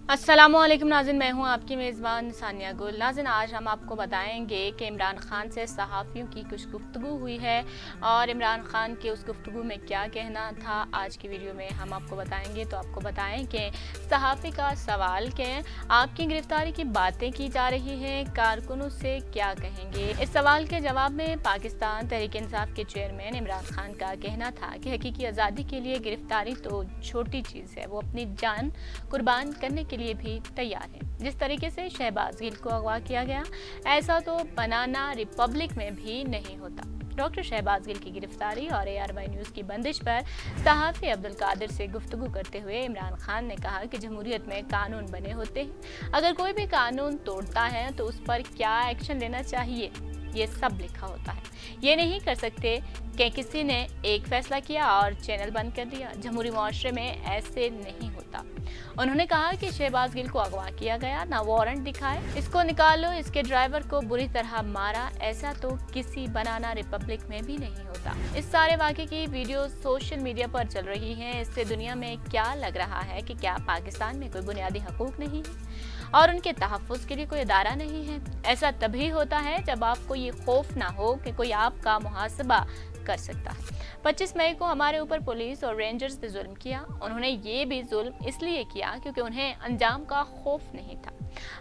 अस्सलामुअलैकुम नाज़रीन, मैं हूं आपकी मेज़बान सानिया गुल। नाज़रीन, आज हम आपको बताएंगे कि इमरान खान से सहाफ़ियों की कुछ गुफ्तगू हुई है और इमरान खान के उस गुफ्तगू में क्या कहना था, आज की वीडियो में हम आपको बताएंगे। तो आपको बताएं कि सहाफ़ी का सवाल कि आपकी गिरफ्तारी की बातें की जा रही हैं, कारकुनों से क्या कहेंगे। इस सवाल के जवाब में पाकिस्तान तहरीक इंसाफ के चेयरमैन इमरान खान का कहना था कि हकीकी आज़ादी के लिए गिरफ्तारी तो छोटी चीज़ है, वो अपनी जान कुर्बान करने के लिए भी तैयार है। जिस तरीके से शहबाज गिल को अगवा किया गया, ऐसा तो बनाना रिपब्लिक में भी नहीं होता। डॉक्टर शहबाज गिल की गिरफ्तारी और ARY न्यूज़ की बंदिश पर सहाफ़ी अब्दुल कादिर से गुफ्तगू करते हुए इमरान खान ने कहा कि जमहूरियत में कानून बने होते हैं, अगर कोई भी कानून तोड़ता है तो उस पर क्या एक्शन लेना चाहिए, ये सब लिखा होता है। ये नहीं कर सकते कि किसी ने एक फैसला किया और चैनल बंद कर दिया। जमहूरी मुआशरे में ऐसे नहीं होता। उन्होंने कहा कि शहबाज गिल को अगवा किया गया, ना वारंट दिखाए, इसको निकालो, इसके ड्राइवर को बुरी तरह मारा, ऐसा तो किसी बनाना रिपब्लिक में भी नहीं होता। इस सारे वाक़े की वीडियो सोशल मीडिया पर चल रही है। इससे दुनिया में क्या लग रहा है कि क्या पाकिस्तान में कोई बुनियादी हकूक नहीं है और उनके तहफ़्फ़ुज़ के लिए कोई इदारा नहीं है। ऐसा तभी होता है जब आपको ये खौफ ना हो कि कोई आपका मुहासबा कर सकता है। 25 मई को हमारे ऊपर पुलिस और रेंजर्स ने जुल्म किया। उन्होंने ये भी जुल्म इसलिए किया क्योंकि उन्हें अंजाम का खौफ नहीं था।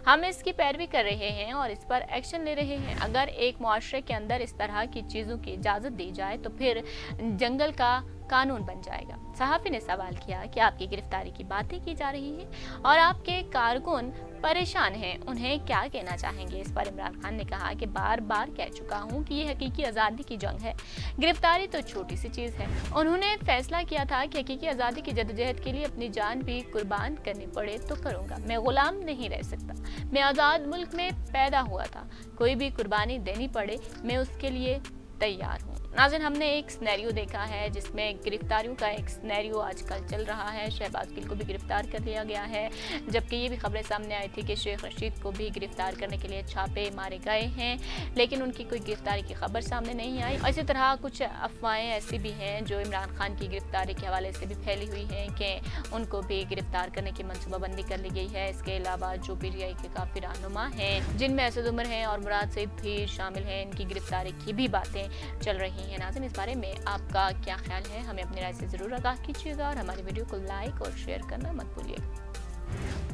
हम इसकी पैरवी कर रहे हैं और इस पर एक्शन ले रहे हैं। अगर एक मुआशरे के अंदर इस तरह की चीज़ों की इजाज़त दी जाए तो फिर जंगल का कानून बन जाएगा। सहाफ़ी ने सवाल किया कि आपकी गिरफ्तारी की बातें की जा रही हैं और आपके कारकुन परेशान हैं, उन्हें क्या कहना चाहेंगे। इस पर इमरान खान ने कहा कि बार बार कह चुका हूं कि ये हकीकी आज़ादी की जंग है, गिरफ्तारी तो छोटी सी चीज़ है। उन्होंने फैसला किया था कि हकीकी आज़ादी की जद्दोजहद के लिए अपनी जान भी कुर्बान करनी पड़े तो करूँगा। मैं गुलाम नहीं रह सकता, मैं आज़ाद मुल्क में पैदा हुआ था, कोई भी कुर्बानी देनी पड़े मैं उसके लिए तैयार हूँ। नाज़रीन, हमने एक सिनेरियो देखा है जिसमें गिरफ्तारियों का एक सिनेरियो आजकल चल रहा है। शहबाज गिल को भी गिरफ्तार कर लिया गया है, जबकि ये भी खबरें सामने आई थी कि शेख रशीद को भी गिरफ्तार करने के लिए छापे मारे गए हैं, लेकिन उनकी कोई गिरफ्तारी की खबर सामने नहीं आई। इसी तरह कुछ अफवाहें ऐसी भी हैं जो इमरान खान की गिरफ्तारी के हवाले से भी फैली हुई हैं कि उनको भी गिरफ्तार करने की मनसूबाबंदी कर ली गई है। इसके अलावा जो PTI के काफ़ी रहनुमा हैं, जिनमें असद उमर हैं और मुराद सईद भी शामिल हैं, इनकी गिरफ्तारी की भी बातें चल रही हैं। नाज़रीन, इस बारे में आपका क्या ख्याल है, हमें अपनी राय से ज़रूर आगाह कीजिएगा और हमारी वीडियो को लाइक और शेयर करना मत भूलिएगा।